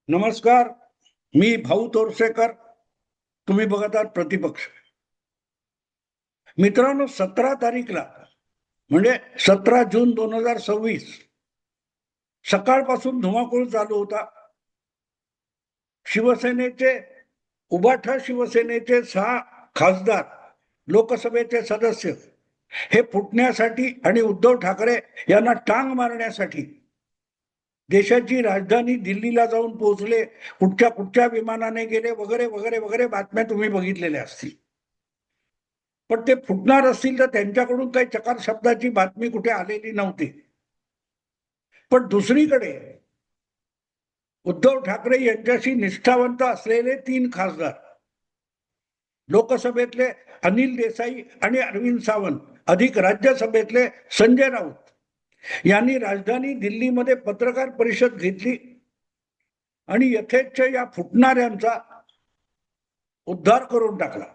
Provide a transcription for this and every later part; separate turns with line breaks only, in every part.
नमस्कार. मी भाऊ तोरसेकर. तुम्ही बघत आहात प्रतिपक्ष. मित्रांनो, 17 तारीखला म्हणजे 17 जून 2026 सकाळपासून धुमाकूळ चालू होता. शिवसेनेचे उबाठा शिवसेनेचे 6 खासदार, लोकसभेचे सदस्य हे फुटण्यासाठी आणि उद्धव ठाकरे यांना टांग मारण्यासाठी देशाची राजधानी दिल्लीला जाऊन पोहोचले. कुठच्या कुठच्या विमानाने गेले वगैरे वगैरे वगैरे बातम्या तुम्ही बघितलेल्या असतील. पण ते फुटणार असतील तर त्यांच्याकडून काही चकार शब्दाची बातमी कुठे आलेली नव्हती. पण दुसरीकडे उद्धव ठाकरे यांच्याशी निष्ठावंत असलेले 3 खासदार, लोकसभेतले अनिल देसाई आणि अरविंद सावंत अधिक राज्यसभेतले संजय राऊत यांनी राजधानी दिल्लीमध्ये पत्रकार परिषद घेतली आणि यथेच्छ या फुटणाऱ्यांचा उद्धार करून टाकला.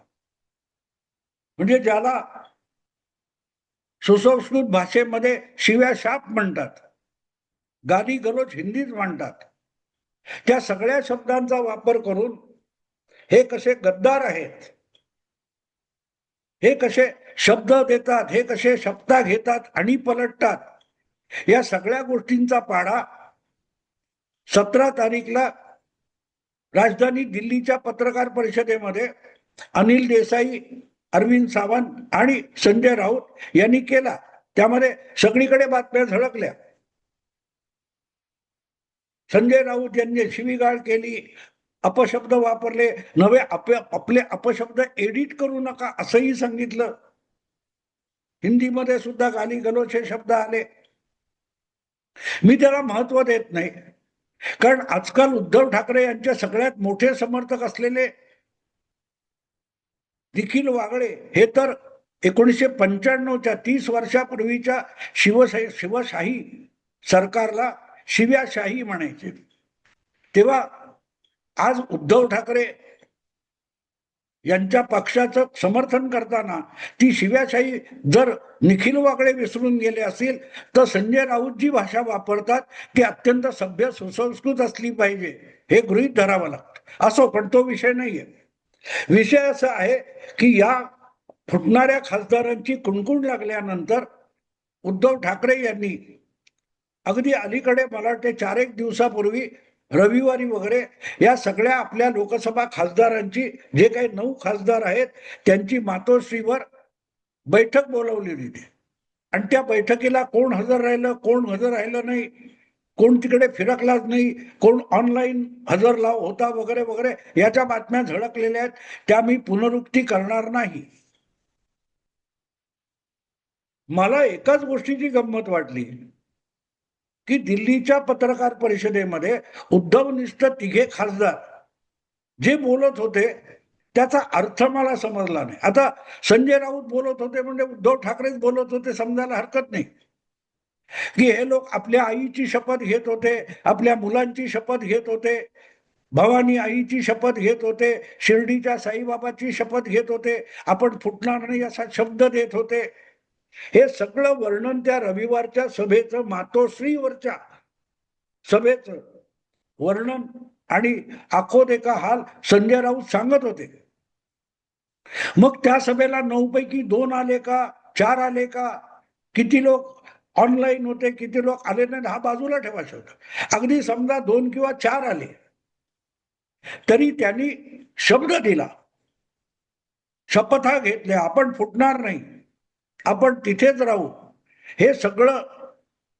म्हणजे ज्याला सुसंस्कृत भाषेमध्ये शिव्या शाप म्हणतात, गाली गलोच हिंदीत म्हणतात, त्या सगळ्या शब्दांचा वापर करून हे कसे गद्दार आहेत, हे कसे शब्द देतात, हे कसे शब्द घेतात आणि पलटतात, या सगळ्या गोष्टींचा पाढा 17 तारीखला राजधानी दिल्लीच्या पत्रकार परिषदेमध्ये अनिल देसाई, अरविंद सावंत आणि संजय राऊत यांनी केला. त्यामध्ये सगळीकडे बातम्या झळकल्या. संजय राऊत यांनी शिवीगाळ केली, अपशब्द वापरले, नवे आपले अपशब्द एडिट करू नका असंही सांगितलं. हिंदीमध्ये सुद्धा गाली गलोच हे शब्द आले. मी त्याला महत्व देत नाही, कारण आजकाल उद्धव ठाकरे यांचे सगळ्यात मोठे समर्थक असलेले निखिल वागळे हे तर 1995च्या 30 वर्षापूर्वीच्या शिवशाही सरकारला शिव्याशाही म्हणायचे. तेव्हा आज उद्धव ठाकरे यांच्या पक्षाचं समर्थन करताना ती शिव्याशाही जर निखिल वागळे विसरून गेले असतील तर संजय राऊत जी भाषा वापरतात ती अत्यंत सभ्य सुसंस्कृत असली पाहिजे हे गृहीत धरावं लागतं. असो, पण तो विषय नाहीये. विषय असा आहे की या फुटणाऱ्या खासदारांची कुणकुण लागल्यानंतर उद्धव ठाकरे यांनी अगदी अलीकडे, मला वाटते 4-1 दिवसापूर्वी, रविवारी वगैरे या सगळ्या आपल्या लोकसभा खासदारांची, जे काही 9 खासदार आहेत त्यांची मातोश्रीवर बैठक बोलवलेली होती. आणि त्या बैठकीला कोण हजर राहिलं, कोण हजर राहिलं नाही, कोण तिकडे फिरकलाच नाही, कोण ऑनलाईन हजर होता वगैरे वगैरे, याच्या बातम्या झळकलेल्या आहेत. त्या मी पुनरुक्ती करणार नाही. मला एकाच गोष्टीची गंमत वाटली की दिल्लीच्या पत्रकार परिषदेमध्ये उद्धवनिष्ठ 3 खासदार जे बोलत होते त्याचा अर्थ मला समजला नाही. आता संजय राऊत बोलत होते म्हणजे उद्धव ठाकरेच बोलत होते समजायला हरकत नाही, की हे लोक आपल्या आईची शपथ घेत होते, आपल्या मुलांची शपथ घेत होते, भवानी आईची शपथ घेत होते, शिर्डीच्या साईबाबाची शपथ घेत होते, आपण फुटणार नाही असा शब्द देत होते. हे सगळं वर्णन त्या रविवारच्या सभेचं, मातोश्रीवरच्या सभेचं वर्णन आणि आखो देखा हाल संजय राऊत सांगत होते. मग त्या सभेला 9 पैकी 2 आले का, 4 आले का, किती लोक ऑनलाईन होते, किती लोक आले नाही, हा बाजूला ठेवायचं होतं. अगदी समजा 2 किंवा 4 आले तरी त्यांनी शब्द दिला, शपथा घेतल्या, आपण फुटणार नाही, आपण तिथेच राहू. हे सगळं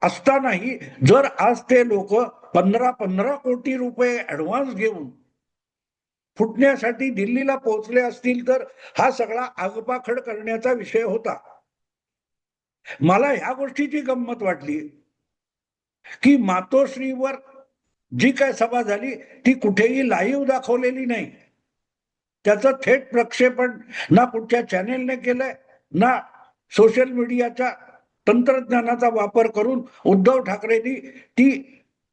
असतानाही जर आज ते लोक 15 कोटी रुपये ऍडव्हान्स घेऊन फुटण्यासाठी दिल्लीला पोहोचले असतील तर हा सगळा आगपाखड करण्याचा विषय होता. मला ह्या गोष्टीची गंमत वाटली की मातोश्रीवर जी काय सभा झाली ती कुठेही लाईव्ह दाखवलेली नाही. त्याचं थेट प्रक्षेपण ना कुठच्या चॅनेलने केलंय, ना सोशल मीडियाच्या तंत्रज्ञानाचा वापर करून उद्धव ठाकरेंनी ती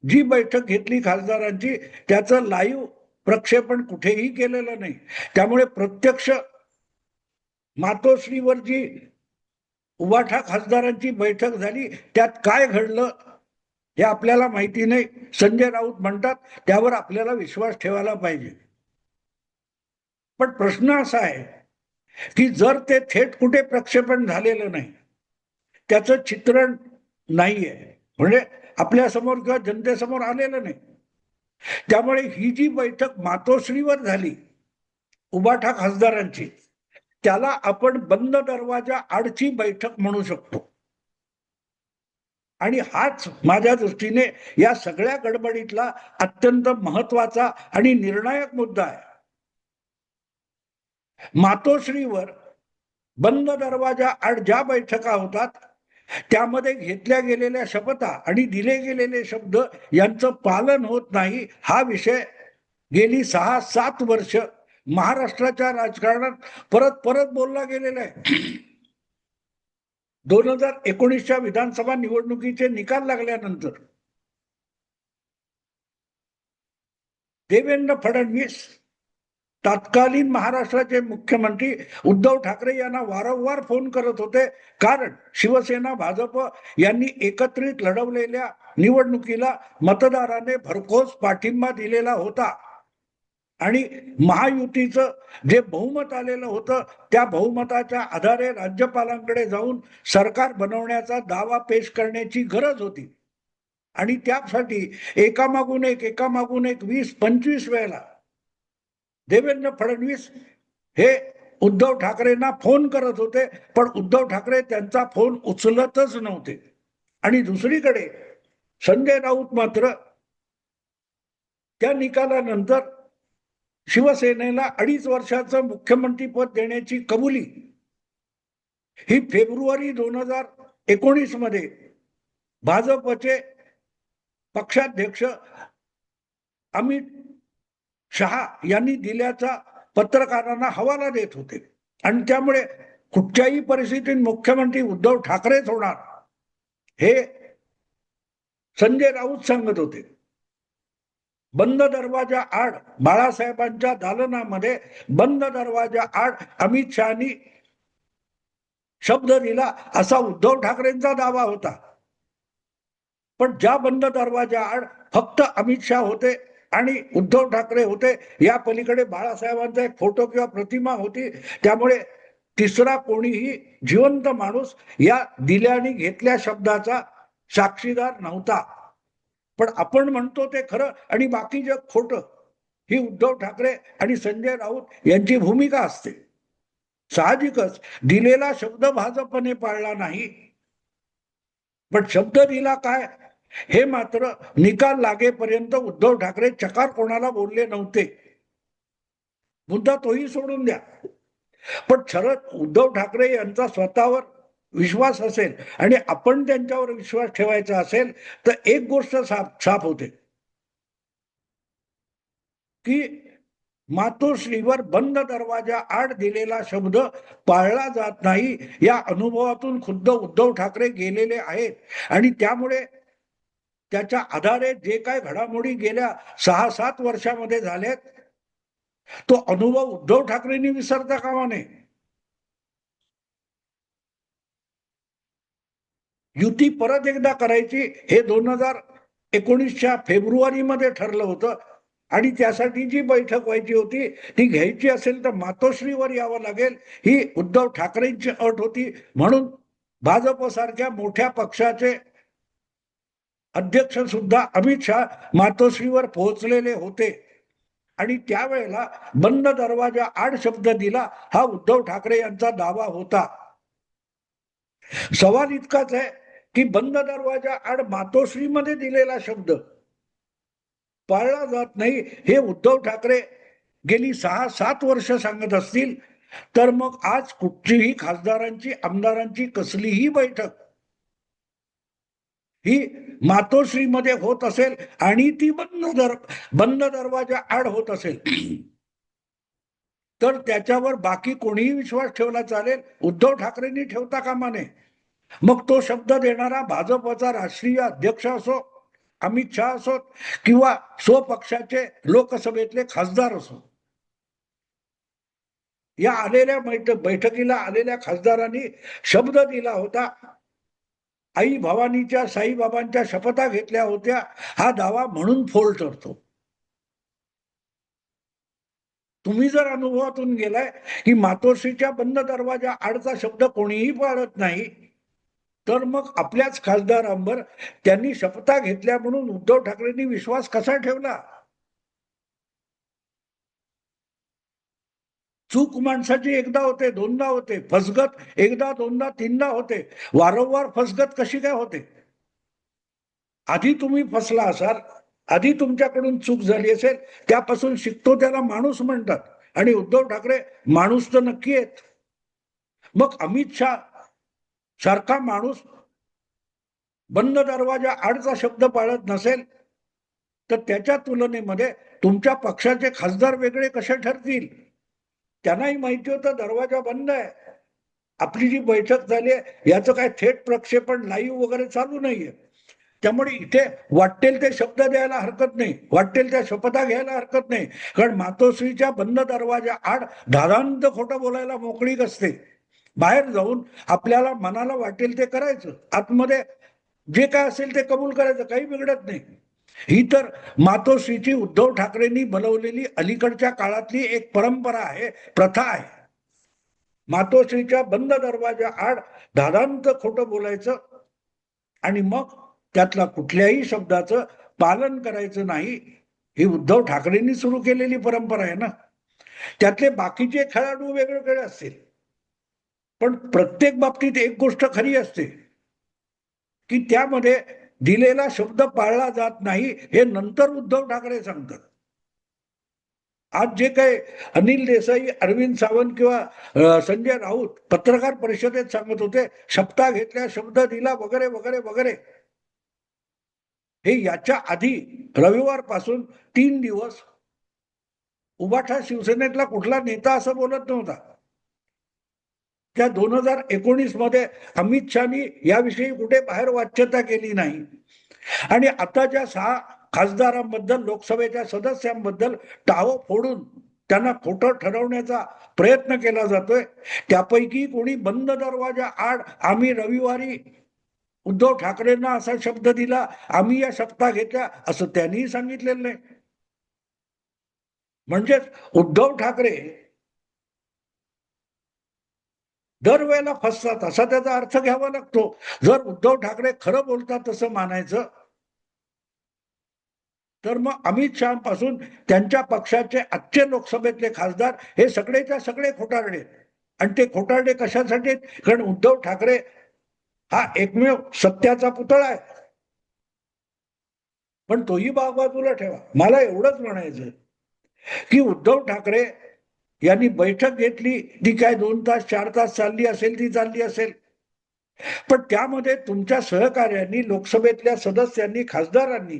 जी बैठक घेतली खासदारांची त्याचं लाईव्ह प्रक्षेपण कुठेही केलेलं नाही. त्यामुळे प्रत्यक्ष मातोश्रीवर जी उबाठा खासदारांची बैठक झाली त्यात काय घडलं हे आपल्याला माहिती नाही. संजय राऊत म्हणतात, त्यावर आपल्याला विश्वास ठेवायला पाहिजे. पण प्रश्न असा आहे की जर ते थेट कुठे प्रक्षेपण झालेलं नाही, त्याचं चित्रण नाहीये, म्हणजे आपल्या समोर किंवा जनतेसमोर आलेलं नाही, त्यामुळे ही जी बैठक मातोश्रीवर झाली उबाठा खासदारांची, त्याला आपण बंद दरवाजा आडची बैठक म्हणू शकतो. आणि हाच माझ्या दृष्टीने या सगळ्या गडबडीतला अत्यंत महत्वाचा आणि निर्णायक मुद्दा आहे. मातोश्रीवर बंद दरवाजा आड ज्या बैठका होतात, त्यामध्ये घेतल्या गेलेल्या शपथा आणि दिले गेलेले शब्द यांचं पालन होत नाही, हा विषय गेली 6-7 वर्ष महाराष्ट्राच्या राजकारणात परत परत बोलला गेलेला आहे. 2019च्या विधानसभा निवडणुकीचे निकाल लागल्यानंतर देवेंद्र फडणवीस तत्कालीन महाराष्ट्राचे मुख्यमंत्री उद्धव ठाकरे यांना वारंवार फोन करत होते, कारण शिवसेना भाजप यांनी एकत्रित लढवलेल्या निवडणुकीला मतदाराने भरघोस पाठिंबा दिलेला होता आणि महायुतीचं जे बहुमत आलेलं होतं, त्या बहुमताच्या आधारे राज्यपालांकडे जाऊन सरकार बनवण्याचा दावा पेश करण्याची गरज होती. आणि त्यासाठी एकामागून एक 20-25 वेळेला देवेंद्र फडणवीस हे उद्धव ठाकरेंना फोन करत होते, पण उद्धव ठाकरे त्यांचा फोन उचलतच नव्हते. आणि दुसरीकडे संजय राऊत मात्र त्या निकालानंतर शिवसेनेला 2.5 वर्षाचं मुख्यमंत्रीपद देण्याची कबुली ही फेब्रुवारी 2019 मध्ये भाजपचे पक्षाध्यक्ष अमित शहा यांनी दिल्याचा पत्रकारांना हवाला देत होते. आणि त्यामुळे कुठच्याही परिस्थितीत मुख्यमंत्री उद्धव ठाकरेच होणार हे संजय राऊत सांगत होते. बंद दरवाजा आड बाळासाहेबांच्या दालनामध्ये बंद दरवाजा आड अमित शहानी शब्द दिला असा उद्धव ठाकरेंचा दावा होता. पण ज्या बंद दरवाजा आड फक्त अमित शहा होते आणि उद्धव ठाकरे होते, या पलीकडे बाळासाहेबांचा एक फोटो किंवा प्रतिमा होती, त्यामुळे तिसरा कोणीही जिवंत माणूस या दिल्या आणि घेतल्या शब्दाचा साक्षीदार नव्हता. पण आपण म्हणतो ते खरं आणि बाकी जग खोटं, ही उद्धव ठाकरे आणि संजय राऊत यांची भूमिका असते. साहजिकच दिलेला शब्द भाजपने पाळला नाही, पण शब्द दिला काय हे मात्र निकाल लागेपर्यंत उद्धव ठाकरे चकार कोणाला बोलले नव्हते. मुद्दा तोही सोडून द्या, पण शरद उद्धव ठाकरे यांचा स्वतःवर विश्वास असेल आणि आपण त्यांच्यावर विश्वास ठेवायचा असेल तर एक गोष्ट साफ होते की मातोश्रीवर बंद दरवाजा आड दिलेला शब्द पाळला जात नाही. या अनुभवातून खुद्द उद्धव ठाकरे गेलेले आहेत आणि त्यामुळे त्याच्या आधारे जे काय घडामोडी गेल्या 6-7 वर्षामध्ये झाल्यात, तो अनुभव उद्धव ठाकरेंनी विसरता कामा नये. युती परत एकदा करायची हे 2019च्या फेब्रुवारीमध्ये ठरलं होतं आणि त्यासाठी जी बैठक व्हायची होती ती घ्यायची असेल तर मातोश्रीवर यावं लागेल, ही उद्धव ठाकरेंची अट होती. म्हणून भाजप सारख्या मोठ्या पक्षाचे अध्यक्ष सुद्धा अमित शहा मातोश्रीवर पोहोचलेले होते आणि त्यावेळेला बंद दरवाजा आड शब्द दिला हा उद्धव ठाकरे यांचा दावा होता. सवाल इतकाच आहे की बंद दरवाजा आड मातोश्रीमध्ये दिलेला शब्द पाळला जात नाही हे उद्धव ठाकरे गेली 6-7 वर्ष सांगत असतील, तर मग आज कुठलीही खासदारांची आमदारांची कसलीही बैठक ही मातोश्रीमध्ये होत असेल आणि ती बंद दरवाजा आड होत असेल तर त्याच्यावर बाकी कोणीही विश्वास ठेवला चालेल, उद्धव ठाकरेंनी ठेवता कामा नये. मग तो शब्द देणारा भाजपचा राष्ट्रीय अध्यक्ष असो, अमित शहा असो किंवा स्वपक्षाचे लोकसभेतले खासदार असो. या आलेल्या बैठकीला आलेल्या खासदारांनी शब्द दिला होता आई भवानीच्या साईबाबांच्या शपथा घेतल्या होत्या हा दावा म्हणून फोल ठरतो. तुम्ही जर अनुभवातून गेलाय की मातोश्रीच्या बंद दरवाजा आडचा शब्द कोणीही पाळत नाही, तर मग आपल्याच खासदारांवर त्यांनी शपथा घेतल्या म्हणून उद्धव ठाकरेंनी विश्वास कसा ठेवला? चूक माणसाची एकदा होते, दोनदा होते, फसगत एकदा दोनदा तीनदा होते, वारंवार फसगत कशी काय होते? आधी तुम्ही फसला असाल, आधी तुमच्याकडून चूक झाली असेल, त्यापासून शिकतो त्याला माणूस म्हणतात. आणि उद्धव ठाकरे माणूस तर नक्की आहेत. मग अमित शहा सारखा माणूस बंद दरवाजा आडचा शब्द पाळत नसेल, तर त्याच्या तुलनेमध्ये तुमच्या पक्षाचे खासदार वेगळे कसे ठरतील? त्यांनाही माहिती होतं दरवाजा बंद आहे. आपली जी बैठक झाली आहे याचं काय थेट प्रक्षेपण लाईव्ह वगैरे चालू नाहीये. त्यामुळे इथे वाटेल ते शब्द द्यायला हरकत नाही, वाटेल त्या शपथा घ्यायला हरकत नाही. कारण मातोश्रीच्या बंद दरवाजा आड धादांत खोटं बोलायला मोकळीक असते. बाहेर जाऊन आपल्याला मनाला वाटेल ते करायचं, आतमध्ये जे काय असेल ते कबूल करायचं, काही बिघडत नाही. ही तर मातोश्रीची उद्धव ठाकरेंनी बनवलेली अलीकडच्या काळातली एक परंपरा आहे, प्रथा आहे. मातोश्रीच्या बंद दरवाजा आड धादांत खोटं बोलायचं आणि मग त्यातला कुठल्याही शब्दाचं पालन करायचं नाही. ही उद्धव ठाकरेंनी सुरू केलेली परंपरा आहे ना. त्यातले बाकीचे खेळाडू वेगवेगळे असतील, पण प्रत्येक बाबतीत एक गोष्ट खरी असते की त्यामध्ये दिलेला शब्द पाळला जात नाही, हे नंतर उद्धव ठाकरे सांगतात. आज जे काही अनिल देसाई, अरविंद सावंत किंवा संजय राऊत पत्रकार परिषदेत सांगत होते, शपथा घेतल्या, शब्द दिला वगैरे वगैरे वगैरे, हे याच्या आधी रविवार पासून 3 दिवस उभाठा शिवसेनेतला कुठला नेता असं बोलत नव्हता. त्या 2019 मध्ये अमित शहानी याविषयी कुठे बाहेर वाच्यता केली नाही. आणि आता ज्या 6 खासदारांबद्दल, लोकसभेच्या सदस्यांबद्दल टाहो फोडून त्यांना खोटं ठरवण्याचा प्रयत्न केला जातोय, त्यापैकी कोणी बंद दरवाजा आड आम्ही रविवारी उद्धव ठाकरेंना असा शब्द दिला, आम्ही या शपथा घेतल्या, असं त्यांनीही सांगितलेलं नाही. म्हणजेच उद्धव ठाकरे दरवेळेला फसतात असा त्याचा अर्थ घ्यावा लागतो. जर उद्धव ठाकरे खरं बोलतात तसं मानायचं, तर मग अमित शहापासून त्यांच्या पक्षाचे आजचे लोकसभेतले खासदार हे सगळेच्या सगळे खोटारडे. आणि ते खोटारडे कशासाठी? कारण उद्धव ठाकरे हा एकमेव सत्याचा पुतळा आहे. पण तोही बाजूला ठेवा. मला एवढंच म्हणायचं की उद्धव ठाकरे यांनी बैठक घेतली, ती काय 2 तास 4 तास चालली असेल, ती चालली असेल, पण त्यामध्ये तुमच्या सहकार्यांनी, लोकसभेतल्या सदस्यांनी, खासदारांनी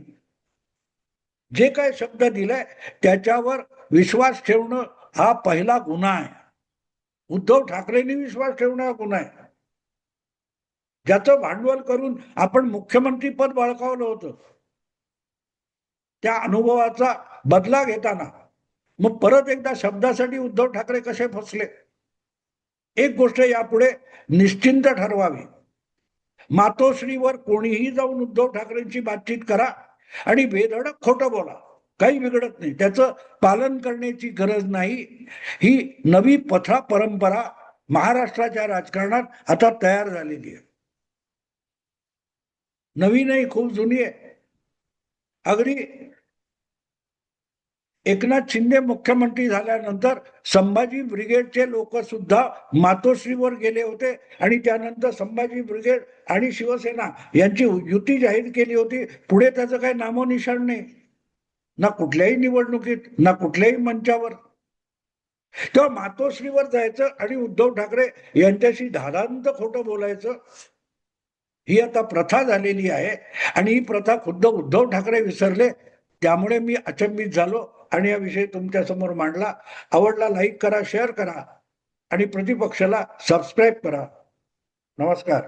जे काय शब्द दिलाय त्याच्यावर विश्वास ठेवणं हा पहिला गुन्हा आहे. उद्धव ठाकरेंनी विश्वास ठेवणं हा गुन्हा आहे. ज्याचं भांडवल करून आपण मुख्यमंत्री पद बळकावलं होतं, त्या अनुभवाचा बदला घेताना मग परत एकदा शब्दासाठी उद्धव ठाकरे कसे फसले? एक गोष्ट यापुढे निश्चिंत ठरवावी, मातोश्रीवर कोणीही जाऊन उद्धव ठाकरेंची बातचीत करा आणि बेधडक खोटं बोला, काही बिघडत नाही, त्याचं पालन करण्याची गरज नाही. ही नवी पथा परंपरा महाराष्ट्राच्या राजकारणात आता तयार झालेली आहे. नवी नाही, खूप जुनी आहे. अगदी एकनाथ शिंदे मुख्यमंत्री झाल्यानंतर संभाजी ब्रिगेडचे लोक सुद्धा मातोश्रीवर गेले होते आणि त्यानंतर संभाजी ब्रिगेड आणि शिवसेना यांची युती जाहीर केली होती. पुढे त्याचं काही नामोनिशाण नाही, ना कुठल्याही निवडणुकीत, ना कुठल्याही मंचावर. तेव्हा मातोश्रीवर जायचं आणि उद्धव ठाकरे यांच्याशी धादांत खोटं बोलायचं, ही आता प्रथा झालेली आहे. आणि ही प्रथा खुद्द उद्धव ठाकरे विसरले. त्यामुळे मी अचंबित झालो आणि हा विषय तुमच्या समोर मांडला. आवडला लाईक करा, शेअर करा आणि प्रतिपक्षाला सबस्क्राईब करा. नमस्कार.